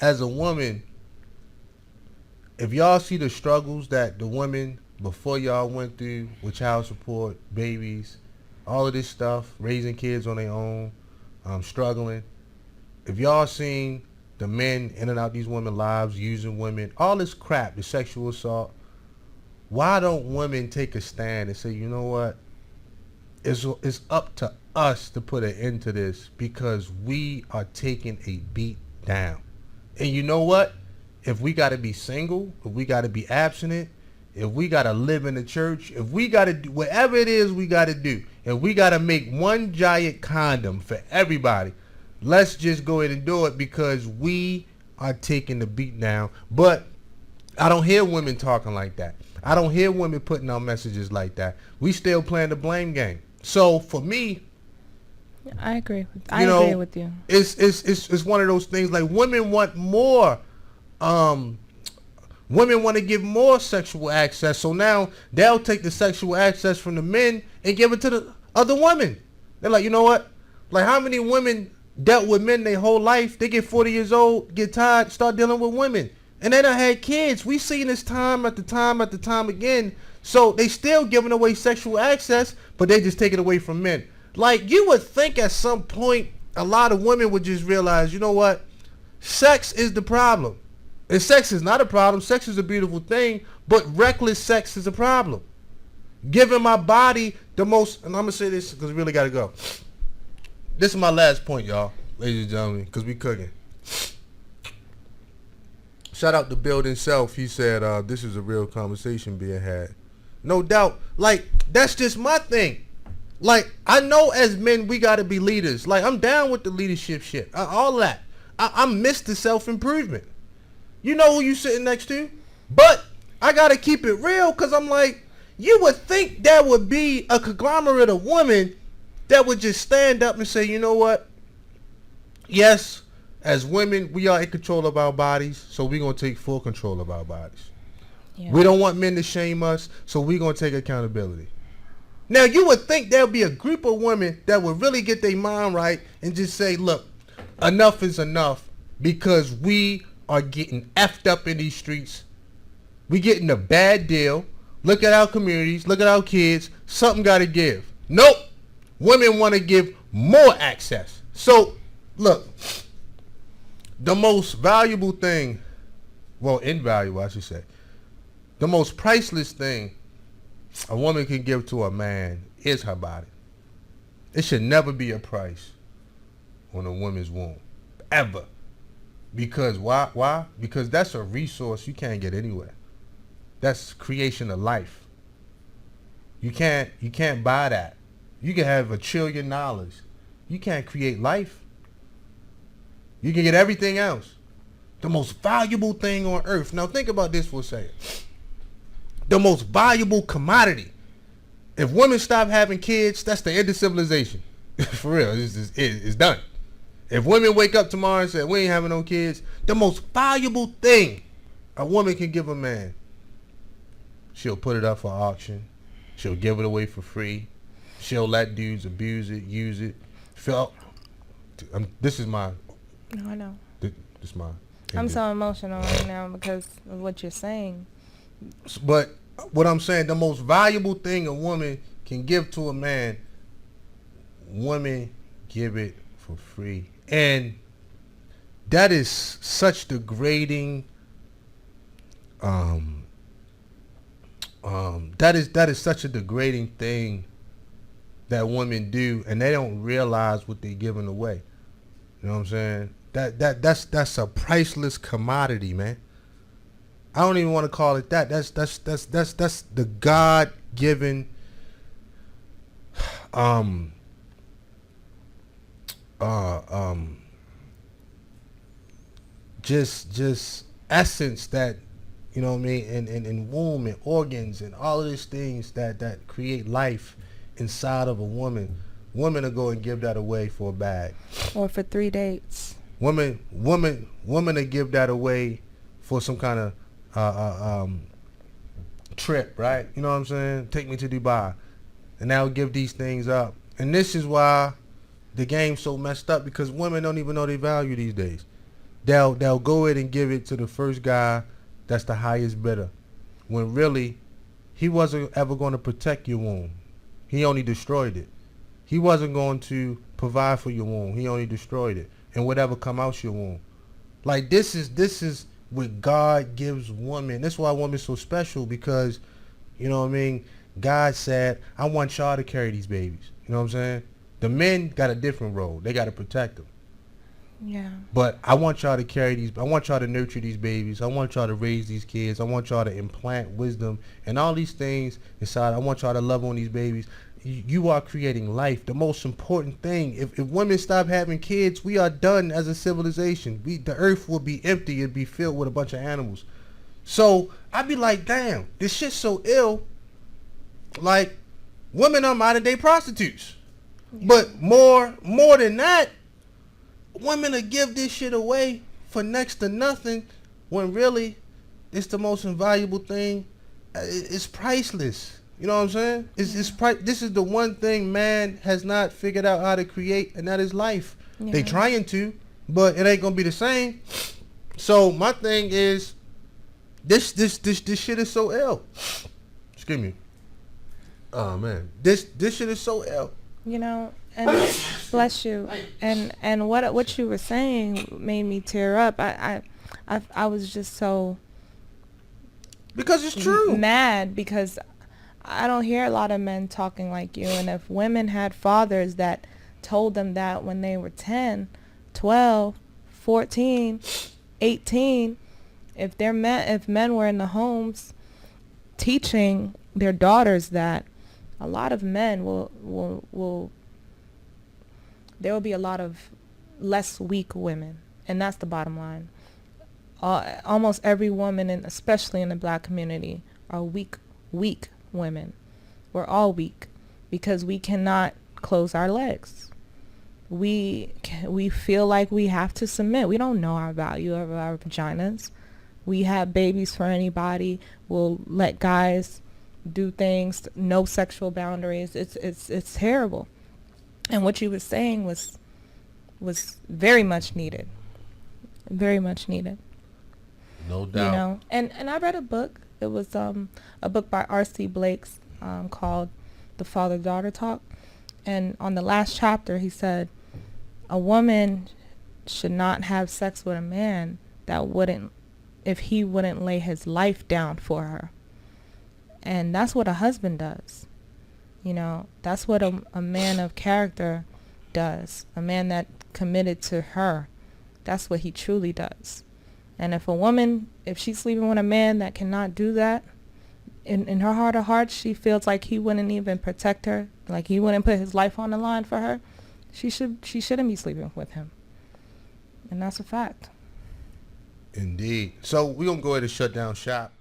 as a woman, if y'all see the struggles that the women before y'all went through with child support, babies, all of this stuff, raising kids on their own, struggling. If y'all seen the men in and out these women's lives, using women, all this crap, the sexual assault, why don't women take a stand and say, you know what? It's up to us to put an end to this because we are taking a beat down. And you know what? If we got to be single, if we got to be abstinent, if we got to live in the church, if we got to do whatever it is we got to do, if we got to make one giant condom for everybody, let's just go ahead and do it because we are taking the beat down. But I don't hear women talking like that. I don't hear women putting out messages like that. We still playing the blame game. So for me, I agree with you. It's one of those things like women want more. Women want to give more sexual access. So now they'll take the sexual access from the men and give it to the other women. They're like, you know what? Like how many women dealt with men their whole life? They get 40 years old, get tired, start dealing with women. And they done had kids. We seen this time after time after time again. So they still giving away sexual access, but they just take it away from men. Like you would think at some point a lot of women would just realize, you know what? Sex is the problem. And sex is not a problem. Sex is a beautiful thing, but reckless sex is a problem. Giving my body the most, and I'm going to say this because we really got to go. This is my last point, y'all, ladies and gentlemen, because we cooking. Shout out to Building Self. He said, this is a real conversation being had. No doubt. Like, that's just my thing. Like, I know as men, we got to be leaders. Like, I'm down with the leadership shit. All that. I'm Mr. Self-Improvement. You know who you sitting next to? But I got to keep it real because I'm like, you would think there would be a conglomerate of women that would just stand up and say, you know what? Yes, as women, we are in control of our bodies, so we're going to take full control of our bodies. Yeah. We don't want men to shame us, so we're going to take accountability. Now, you would think there would be a group of women that would really get their mind right and just say, look, enough is enough because we are getting effed up in these streets. We getting a bad deal. Look at our communities. Look at our kids. Something got to give. Nope. Women want to give more access. So, look, the most valuable thing, well, invaluable, I should say, the most priceless thing a woman can give to a man is her body. It should never be a price on a woman's womb. Ever. Because why? Because that's a resource you can't get anywhere. That's creation of life. You can't buy that. You can have $1 trillion. You can't create life. You can get everything else. The most valuable thing on earth. Now think about this for a second. The most valuable commodity. If women stop having kids, that's the end of civilization. For real, it's done. If women wake up tomorrow and say, we ain't having no kids, the most valuable thing a woman can give a man, she'll put it up for auction. She'll give it away for free. She'll let dudes abuse it, use it. This is my... No, I know. This is my... I'm so emotional right now because of what you're saying. But what I'm saying, the most valuable thing a woman can give to a man, women give it for free. And that is such degrading. That is such a degrading thing that women do, and they don't realize what they're giving away. You know what I'm saying? That's a priceless commodity, man. I don't even want to call it that. That's the God-given just essence that, you know what I mean, and womb and organs and all of these things that create life inside of a woman. Women will go and give that away for a bag. Or for 3 dates. Women will give that away for some kind of trip, right? You know what I'm saying? Take me to Dubai. And they'll give these things up. And this is why the game's so messed up, because women don't even know their value these days. they'll go ahead and give it to the first guy that's the highest bidder, when really he wasn't ever going to protect your womb. He only destroyed it. He wasn't going to provide for your womb. He only destroyed it. And whatever come out your womb. Like this is what God gives women. That's why women's so special, because, you know what I mean, God said, I want y'all to carry these babies. You know what I'm saying? The men got a different role. They got to protect them. Yeah. But I want y'all to carry these. I want y'all to nurture these babies. I want y'all to raise these kids. I want y'all to implant wisdom and all these things inside. I want y'all to love on these babies. You are creating life. The most important thing. If women stop having kids, we are done as a civilization. The earth will be empty. It'd be filled with a bunch of animals. So I'd be like, damn, this shit's so ill. Like, women are modern day prostitutes. Yeah. But more than that, women will give this shit away for next to nothing, when really it's the most invaluable thing. It's priceless. You know what I'm saying? This is the one thing man has not figured out how to create, and that is life. Yeah. They trying to, but it ain't gonna be the same. So my thing is, this shit is so ill. Excuse me. Oh man, this shit is so ill. You know, and bless you. And what you were saying made me tear up. I was just so, because it's true, mad, because I don't hear a lot of men talking like you. And if women had fathers that told them that when they were 10, 12, 14, 18, if men were in the homes teaching their daughters that, a lot of men there will be a lot of less weak women. And that's the bottom line. Almost every woman, and especially in the black community, are weak women. We're all weak because we cannot close our legs. We feel like we have to submit. We don't know our value of our vaginas. We have babies for anybody. We'll let guys do things, no sexual boundaries. It's terrible. And what you were saying was very much needed. Very much needed. No doubt. You know, and I read a book. It was a book by R.C. Blake's called The Father-Daughter Talk. And on the last chapter, he said, a woman should not have sex with a man if he wouldn't lay his life down for her. And that's what a husband does. You know, that's what a man of character does. A man that committed to her. That's what he truly does. And if a woman, if she's sleeping with a man that cannot do that, in her heart of hearts, she feels like he wouldn't even protect her, like he wouldn't put his life on the line for her, she shouldn't be sleeping with him. And that's a fact. Indeed. So we're going to go ahead and shut down shop.